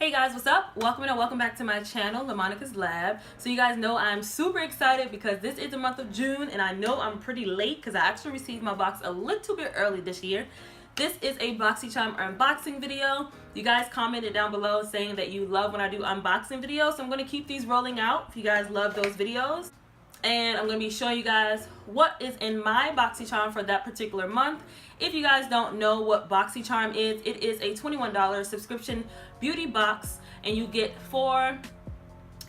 Hey guys, what's up? Welcome and welcome back to my channel, LaMonicas Lab. So you guys know I'm super excited because this is the month of June and I know I'm pretty late because I actually received my box a little bit early this year. This is a Boxycharm unboxing video. You guys commented down below saying that you love when I do unboxing videos, so I'm going to keep these rolling out if you guys love those videos. And I'm going to be showing you guys what is in my Boxycharm for that particular month. If you guys don't know what Boxycharm is, it is a $21 subscription beauty box and you get 4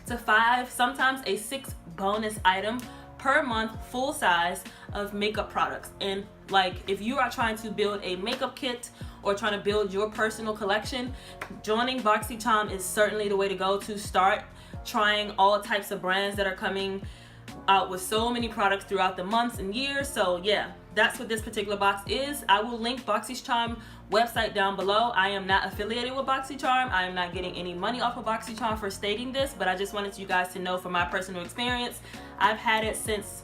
to 5, sometimes a 6 bonus item per month, full size of makeup products. And like if you are trying to build a makeup kit or trying to build your personal collection, joining Boxycharm is certainly the way to go to start trying all types of brands that are coming out with so many products throughout the months and years. So yeah, that's what this particular box is. I will link Boxycharm website down below. I am not affiliated with Boxycharm. I am not getting any money off of Boxycharm for stating this, but I just wanted you guys to know from my personal experience. I've had it since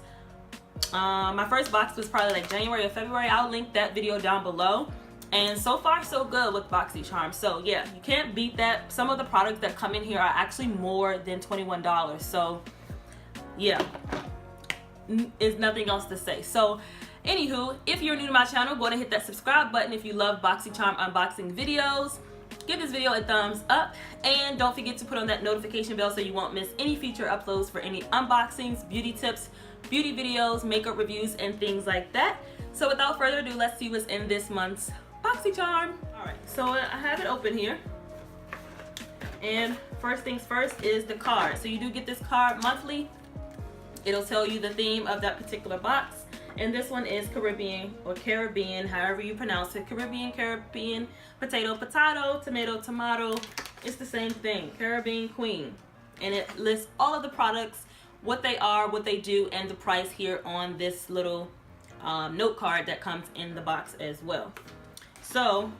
my first box was probably like January or February. I'll link that video down below. And so far so good with Boxycharm. So yeah, you can't beat that. Some of the products that come in here are actually more than $21. So yeah, is nothing else to say. So anywho, if you're new to my channel, go ahead and hit that subscribe button. If you love Boxycharm unboxing videos, give this video a thumbs up and don't forget to put on that notification bell so you won't miss any future uploads for any unboxings, beauty tips, beauty videos, makeup reviews, and things like that. So without further ado, let's see what's in this month's Boxycharm. Alright, so I have it open here. And first things first is the card. So you do get this card monthly. It'll tell you the theme of that particular box. And this one is Caribbean or Caribbean, however you pronounce it. Caribbean, potato, potato, tomato, tomato. It's the same thing, Caribbean Queen. And it lists all of the products, what they are, what they do, and the price here on this little note card that comes in the box as well. So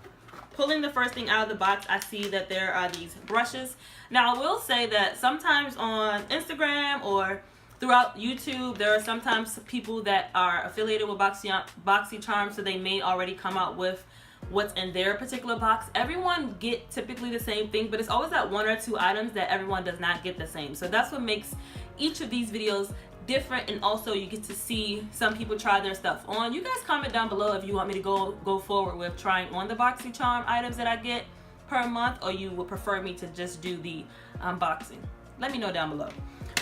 pulling the first thing out of the box, I see that there are these brushes. Now I will say that sometimes on Instagram or throughout YouTube, there are sometimes people that are affiliated with Boxycharm, so they may already come out with what's in their particular box. Everyone get typically the same thing, but it's always that 1 or 2 items that everyone does not get the same. So that's what makes each of these videos different, and also you get to see some people try their stuff on. You guys comment down below if you want me to go forward with trying on the Boxycharm items that I get per month, or you would prefer me to just do the unboxing. Let me know down below.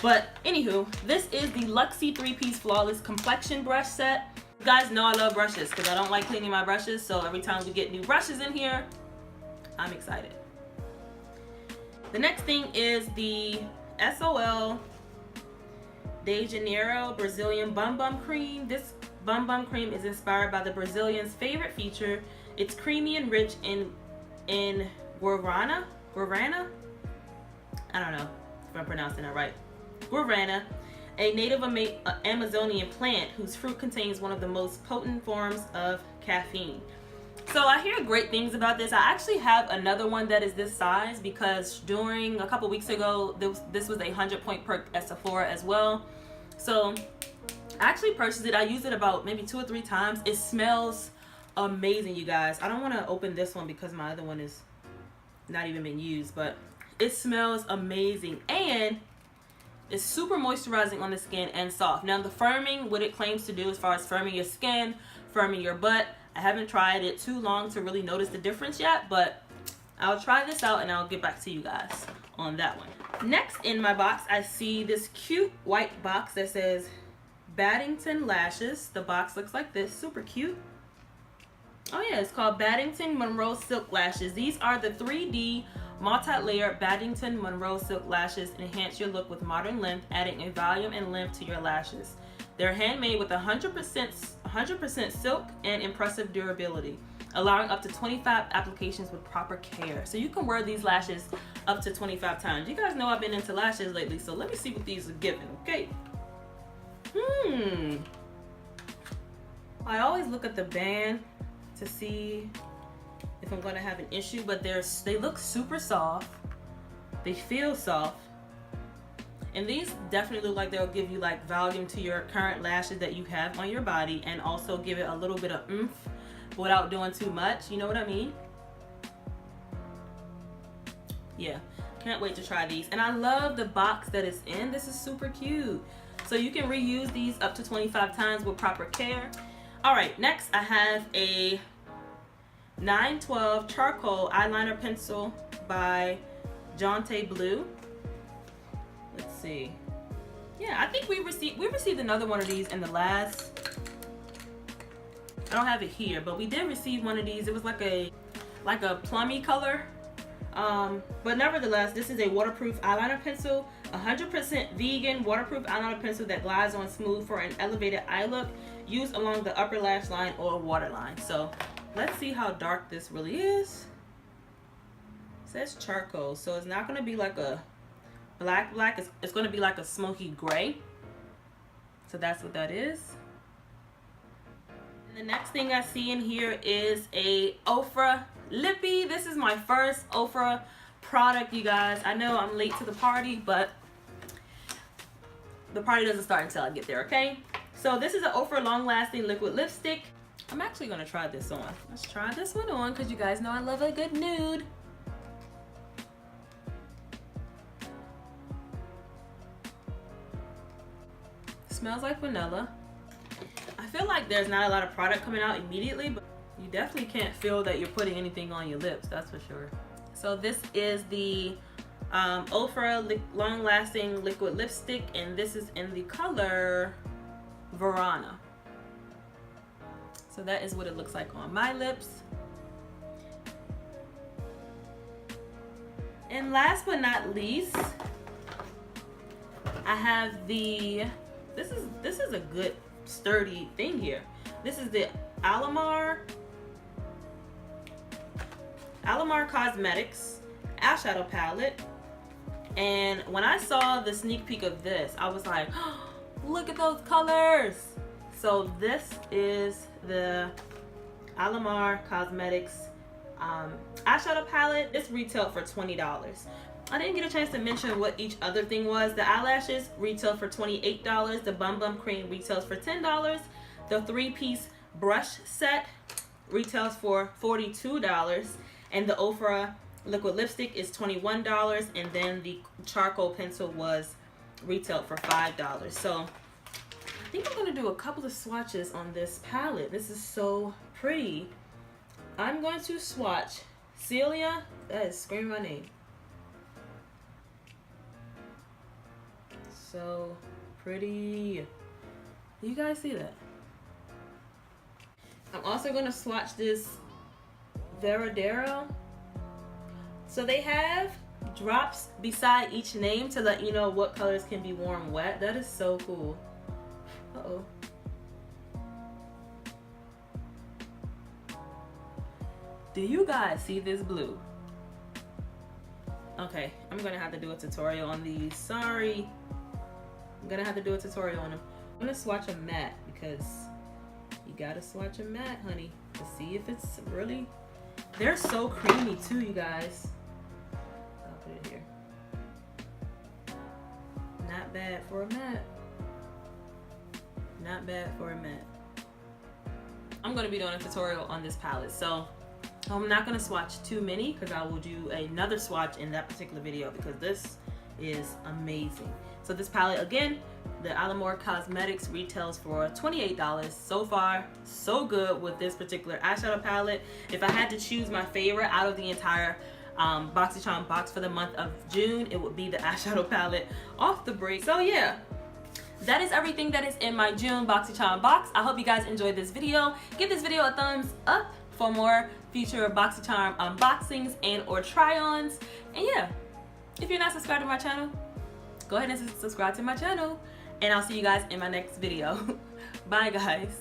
But anywho, this is the Luxie 3-piece Flawless Complexion Brush Set. You guys know I love brushes because I don't like cleaning my brushes, so every time we get new brushes in here, I'm excited. The next thing is the SOL de Janeiro Brazilian Bum Bum Cream. This Bum Bum Cream is inspired by the Brazilians' favorite feature. It's creamy and rich in guarana? I don't know if I'm pronouncing it right. Guarana, a native Amazonian plant whose fruit contains one of the most potent forms of caffeine. So I hear great things about this. I actually have another one that is this size because during a couple weeks ago, this was a 100-point perk at Sephora as well. So I actually purchased it. I used it about maybe 2 or 3 times. It smells amazing, you guys. I don't want to open this one because my other one is not even been used, but it smells amazing. And it's super moisturizing on the skin and soft. Now the firming, what it claims to do as far as firming your skin, firming your butt, I haven't tried it too long to really notice the difference yet, but I'll try this out and I'll get back to you guys on that one. Next in my box, I see this cute white box that says Baddington Lashes. The box looks like this, super cute. Oh yeah, it's called Baddington Monroe Silk Lashes. These are the 3D multi-layer Baddington Monroe Silk Lashes. Enhance your look with modern length, adding a volume and length to your lashes. They're handmade with 100% silk and impressive durability, allowing up to 25 applications with proper care. So you can wear these lashes up to 25 times. You guys know I've been into lashes lately, so let me see what these are giving, okay? I always look at the band to see if I'm gonna have an issue, but they look super soft. They feel soft. And these definitely look like they'll give you like volume to your current lashes that you have on your body and also give it a little bit of oomph without doing too much. You know what I mean? Yeah, can't wait to try these. And I love the box that it's in. This is super cute. So you can reuse these up to 25 times with proper care. All right, next I have a 912 charcoal eyeliner pencil by Jante Blue. Let's see. Yeah, I think we received another one of these in the last. I don't have it here, but we did receive one of these. It was like a plummy color. But nevertheless, this is a waterproof eyeliner pencil, 100% vegan waterproof eyeliner pencil that glides on smooth for an elevated eye look, used along the upper lash line or waterline. So let's see how dark this really is. It says charcoal, so it's not going to be like a black. It's going to be like a smoky gray. So that's what that is. And the next thing I see in here is a Ofra lippy. This is my first Ofra product, you guys. I know I'm late to the party, but the party doesn't start until I get there, okay? So this is an Ofra long-lasting liquid lipstick. I'm actually gonna try this on. Let's try this one on, because you guys know I love a good nude. Smells like vanilla. I feel like there's not a lot of product coming out immediately, but you definitely can't feel that you're putting anything on your lips, that's for sure. So this is the Ofra long-lasting liquid lipstick, and this is in the color Verona. So that is what it looks like on my lips. And last but not least, I have the, this is a good sturdy thing here. This is the Alamar Cosmetics eyeshadow palette. And when I saw the sneak peek of this, I was like, oh, look at those colors. So this is the Alamar Cosmetics eyeshadow palette. This retailed for $20. I didn't get a chance to mention what each other thing was. The eyelashes retail for $28. The Bum Bum Cream retails for $10. The 3-piece brush set retails for $42. And the Ofra liquid lipstick is $21. And then the charcoal pencil was retailed for $5. So I think I'm going to do a couple of swatches on this palette. This is so pretty. I'm going to swatch Celia. That is screaming my name. So pretty. Do you guys see that? I'm also going to swatch this Veradero. So they have drops beside each name to let you know what colors can be worn wet. That is so cool. Uh-oh. Do you guys see this blue? Okay, I'm gonna have to do a tutorial on these. Sorry. I'm gonna have to do a tutorial on them. I'm gonna swatch a matte because you gotta swatch a matte, honey, to see if it's really. They're so creamy too, you guys. I'll put it here. Not bad for a matte. Not bad for a matte. I'm gonna be doing a tutorial on this palette, so I'm not gonna swatch too many because I will do another swatch in that particular video because this is amazing. So this palette, again, the Alamar Cosmetics retails for $28. So far, so good with this particular eyeshadow palette. If I had to choose my favorite out of the entire Boxycharm box for the month of June, it would be the eyeshadow palette off the break. So yeah, that is everything that is in my June Boxycharm box. I hope you guys enjoyed this video. Give this video a thumbs up for more future Boxycharm unboxings and or try-ons. And yeah, if you're not subscribed to my channel, go ahead and subscribe to my channel. And I'll see you guys in my next video. Bye guys.